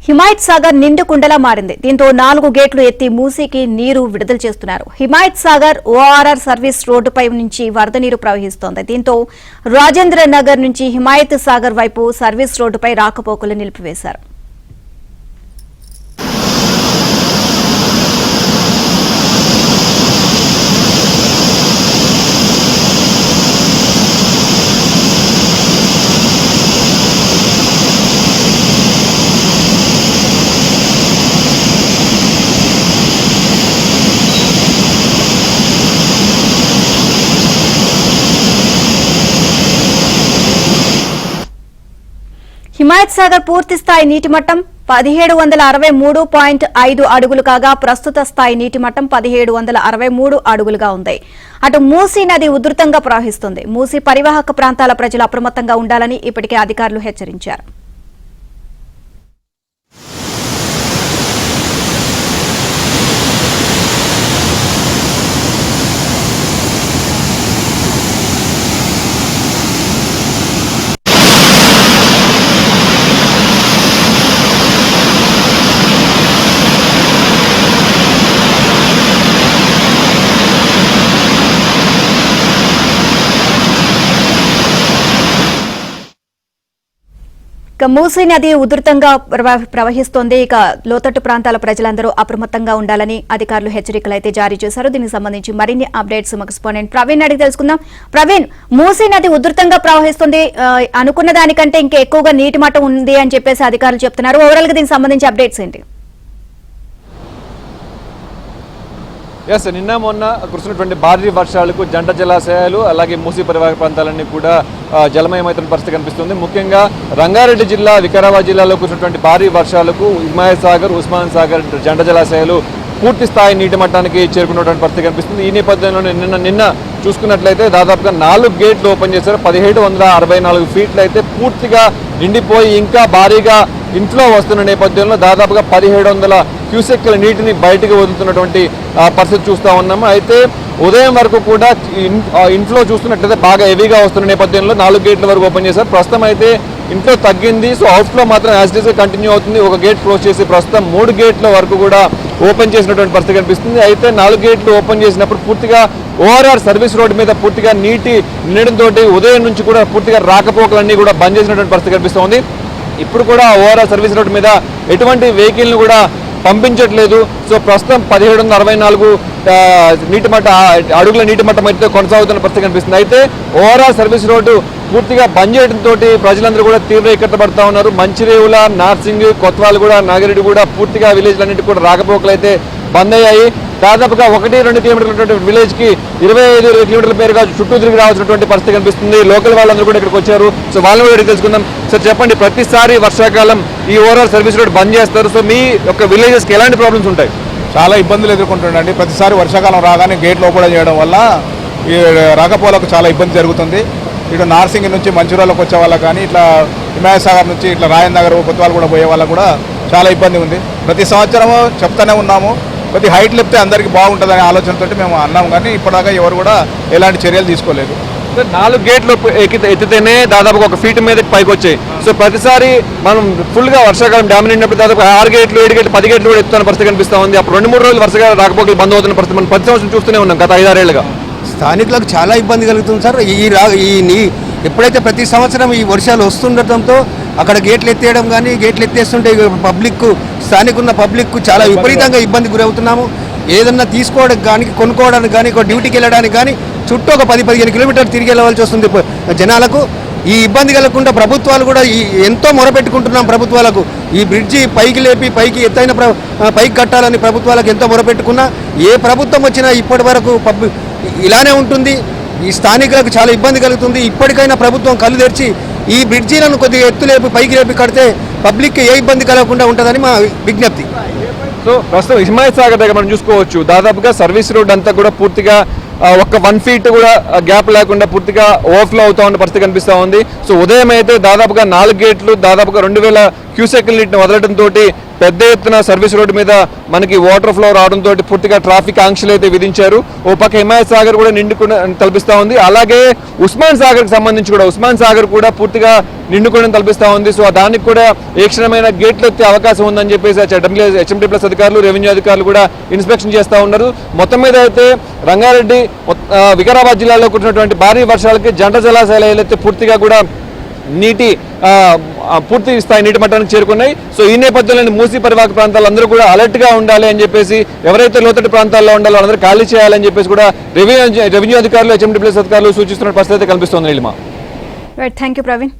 హిమాయత్ సాగర్ నిండు కుండలా మారింది. దీంతో 4 గేట్లు ఎత్తి మూసీకి నీరు విడుదల చేస్తున్నారు. హిమాయత్ సాగర్ ఓఆర్ఆర్ సర్వీస్ రోడ్డుపై నుంచి వరద నీరు ప్రవహిస్తోంది. దీంతో రాజేంద్ర నగర్ నుంచి హిమాయత్ సాగర్ వైపు సర్వీస్ రోడ్డుపై రాకపోకలు నిలిపివేశారు. హిమాయత్ సాగర్ పూర్తి స్థాయి నీటి మట్టం 1763.5 అడుగులు కాగా ప్రస్తుత స్థాయి నీటి మట్టం 1763 అడుగులుగా ఉంది. అటు మూసీ నది ఉధృతంగా ప్రవహిస్తుంది. మూసీ పరివాహక ప్రాంతాల ప్రజలు అప్రమత్తంగా ఉండాలని ఇప్పటికే అధికారులు హెచ్చరించారు. మూసీ నది ఉధృతంగా ప్రవహిస్తోంది. ఇక లోతట్టు ప్రాంతాల ప్రజలందరూ అప్రమత్తంగా ఉండాలని అధికారులు హెచ్చరికలు అయితే జారీ చేశారు. దీనికి సంబంధించి మరిన్ని అప్డేట్స్ మా కరెస్పాండెంట్ ప్రవీణ్ అడిగి తెలుసుకుందాం. ప్రవీణ్, మూసీ నది ఉధృతంగా ప్రవహిస్తుంది, అనుకున్న దానికంటే ఇంకా ఎక్కువగా నీటి మట్టం ఉంది అని చెప్పేసి అధికారులు చెప్తున్నారు. ఓవరాల్ గా దీనికి సంబంధించి అప్డేట్స్ ఏంటి? నిన్న మొన్న కురిసినటువంటి భారీ వర్షాలకు జంట జలాశయాలు అలాగే మూసీ పరివాహక ప్రాంతాలన్నీ కూడా జలమయమవుతున్న పరిస్థితి కనిపిస్తుంది. ముఖ్యంగా రంగారెడ్డి జిల్లా, వికారాబాద్ జిల్లాలో కురిసినటువంటి భారీ వర్షాలకు హిమాయత్ సాగర్, ఉస్మాన్ సాగర్ జంట జలాశయాలు పూర్తి స్థాయి నీటి మట్టానికి చేరుకున్నటువంటి పరిస్థితి కనిపిస్తుంది. ఈ నేపథ్యంలో నిన్న చూసుకున్నట్లయితే దాదాపుగా 4 గేట్లు ఓపెన్ చేశారు. 1764 ఫీట్లు అయితే పూర్తిగా నిండిపోయి ఇంకా భారీగా ఇంట్లో వస్తున్న నేపథ్యంలో దాదాపుగా 1700 క్యూసెక్ల నీటిని బయటకు వదులుతున్నటువంటి పరిస్థితి చూస్తూ ఉన్నాము. అయితే ఉదయం వరకు కూడా ఇంట్లో చూస్తున్నట్లయితే బాగా హెవీగా వస్తున్న నేపథ్యంలో 4 గేట్ల వరకు ఓపెన్ చేశారు. ప్రస్తుతం అయితే ఇంట్లో తగ్గింది. సో అవుట్ఫ్లో మాత్రం యాజ్ ఇట్ ఈస్ కంటిన్యూ అవుతుంది. ఒక గేట్ క్లోజ్ చేసి ప్రస్తుతం 3 గేట్ల వరకు కూడా ఓపెన్ చేసినటువంటి పరిస్థితి కనిపిస్తుంది. అయితే 4 గేట్లు ఓపెన్ చేసినప్పుడు పూర్తిగా ఓఆర్ఆర్ సర్వీస్ రోడ్డు మీద పూర్తిగా నీటి నిండడంతో ఉదయం నుంచి కూడా పూర్తిగా రాకపోకలన్నీ కూడా బంద్ చేసినటువంటి పరిస్థితి కనిపిస్తోంది. ఇప్పుడు కూడా ఓఆర్ఆర్ సర్వీస్ రోడ్డు మీద ఎటువంటి వెహికల్ని కూడా పంపించట్లేదు. సో ప్రస్తుతం 1764 అడుగుల నీటి మట్టం అయితే కొనసాగుతున్న పరిస్థితి కనిపిస్తుంది. అయితే ఓఆర్ఆర్ సర్వీస్ రోడ్డు పూర్తిగా బంద్ చేయడంతో ప్రజలందరూ కూడా తీవ్ర ఇక్కట్లు పడుతూ ఉన్నారు. మంచిరేవుల, నార్సింగ్, కొత్వాలగూడ, నాగిరెడ్డి కూడా పూర్తిగా విలేజ్లన్నింటి కూడా రాకపోకలు అయితే బంద్ అయ్యాయి. దాదాపుగా 1-2 కిలోమీటర్ల విలేజ్కి 25 కిలోమీటర్ల పేరుగా చుట్టూ తిరిగి రావాల్సినటువంటి పరిస్థితి కనిపిస్తుంది. లోకల్ వాళ్ళందరూ కూడా ఇక్కడికి వచ్చారు. సో వాళ్ళని కూడా తెలుసుకుందాం. సార్ చెప్పండి, ప్రతిసారి వర్షాకాలం ఈ ఓవరాల్ సర్వీస్ రోడ్ బంద్ చేస్తారు. సో మీ యొక్క విలేజెస్కి ఎలాంటి ప్రాబ్లమ్స్ ఉంటాయి? చాలా ఇబ్బందులు ఎదుర్కొంటుండండి. ప్రతిసారి వర్షాకాలం రాగానే గేట్లు ఓపెన్ చేయడం వల్ల ఈ రాకపోలకు చాలా ఇబ్బంది జరుగుతుంది. ఇటు నార్సింగ్ నుంచి మంచిర్యాలకు వచ్చే వాళ్ళకి కానీ, ఇట్లా హిమాయత్ సాగర్ నుంచి ఇట్లా రాజేంద్ర నగర్, కొత్వాల్ కూడా పోయే వాళ్ళకు కూడా చాలా ఇబ్బంది ఉంది. ప్రతి సంవత్సరము చెప్తానే ఉన్నాము, కొద్ది హైట్ లేపితే అందరికీ బాగుంటుందనే ఆలోచనతో మేము అన్నాము. కానీ ఇప్పటిదాకా ఎవరు కూడా ఎలాంటి చర్యలు తీసుకోలేదు. 4 గేట్లు ఎత్తితేనే దాదాపు 1 ఫీట్ మీద పైకి వచ్చాయి. సో ప్రతిసారి మనం ఫుల్గా వర్షాకాలం డ్యామ్ నిండినప్పుడు దాదాపు 6 గేట్లు, 7 గేట్లు, 10 గేట్లు కూడా ఎత్తున్న పరిస్థితి కనిపిస్తూ ఉంది. అప్పుడు 2-3 రోజులు వర్షాకాలం రాకపోకలు బంద్ అవుతున్న పరిస్థితి మనం ప్రతి సంవత్సరం చూస్తూనే ఉన్నాం గత 5-6 ఏళ్ళుగా. స్థానికులకు చాలా ఇబ్బంది కలుగుతుంది సార్. ఎప్పుడైతే ప్రతి సంవత్సరం ఈ వర్షాలు వస్తుండటంతో అక్కడ గేట్లు ఎత్తేయడం కానీ, గేట్లు ఎత్తేస్తుంటే స్థానికున్న పబ్లిక్కు చాలా విపరీతంగా ఇబ్బంది గురవుతున్నాము. ఏదన్నా తీసుకోవడానికి కానీ, కొనుక్కోవడానికి కానీ, డ్యూటీకి వెళ్ళడానికి కానీ చుట్టూ ఒక 10-15 కిలోమీటర్లు తిరిగి వెళ్ళవలసి వస్తుంది జనాలకు. ఈ ఇబ్బంది కలగకుండా ప్రభుత్వాలు కూడా ఎంతో మొరపెట్టుకుంటున్నాం ప్రభుత్వాలకు. ఈ బ్రిడ్జి పైకి లేపి ఎత్తైన పైకి కట్టాలని ప్రభుత్వాలకు ఎంతో మొరపెట్టుకున్నా ఏ ప్రభుత్వం వచ్చినా ఇప్పటి వరకు ఇలానే ఉంటుంది. ఈ స్థానికులకు చాలా ఇబ్బంది కలుగుతుంది. ఇప్పటికైనా ప్రభుత్వం కళ్ళు తెరిచి ఈ బ్రిడ్జీలను కొద్దిగా ఎత్తులేపి పైకి లేపి కడితే పబ్లిక్కి ఏ ఇబ్బంది కలగకుండా ఉంటుందని మా విజ్ఞప్తి. సో ప్రస్తుతం హిమాయత్ సాగర్ దగ్గర మనం చూసుకోవచ్చు, దాదాపుగా సర్వీస్ రోడ్ అంతా కూడా పూర్తిగా ఒక 1 ఫీట్ కూడా గ్యాప్ లేకుండా పూర్తిగా ఓవర్ఫ్లో అవుతా ఉన్న పరిస్థితి కనిపిస్తూ ఉంది. సో ఉదయం అయితే దాదాపుగా 4 గేట్లు దాదాపుగా 2000 క్యూసెక్ నీటిని వదలడంతో పెద్ద ఎత్తున సర్వీస్ రోడ్డు మీద మనకి వాటర్ ఫ్లో రావడంతో పూర్తిగా ట్రాఫిక్ ఆంక్షలు అయితే విధించారు. ఓ పక్క హిమాయత్ సాగర్ కూడా నిండుకుని తలపిస్తూ ఉంది. అలాగే ఉస్మాన్ సాగర్కి సంబంధించి కూడా ఉస్మాన్ సాగర్ కూడా పూర్తిగా నిండుకొని తలపిస్తూ ఉంది. సో దానికి కూడా ఏ క్షణమైన గేట్లు ఎత్తే అవకాశం ఉందని చెప్పేసి హెచ్ఎండి ప్లస్ అధికారులు, రెవెన్యూ అధికారులు కూడా ఇన్స్పెక్షన్ చేస్తూ ఉన్నారు. మొత్తం మీద అయితే రంగారెడ్డి, వికారాబాద్ జిల్లాలో కురిసినటువంటి భారీ వర్షాలకి జంట జలాశయాలు అయితే పూర్తిగా కూడా పూర్తి స్థాయి నీటి మట్టానికి చేరుకున్నాయి. సో ఈ నేపథ్యంలో మూసీ పరివాహక ప్రాంతాలు అందరూ కూడా అలర్ట్ గా ఉండాలి అని చెప్పేసి, ఎవరైతే లోతట్టు ప్రాంతాల్లో ఉండాలో అందరూ ఖాళీ చేయాలని చెప్పేసి కూడా రెవెన్యూ అధికారులు, హెచ్ఎండి ప్లస్ అధికారులు సూచిస్తున్న పరిస్థితి కనిపిస్తోంది. Right, thank you Praveen.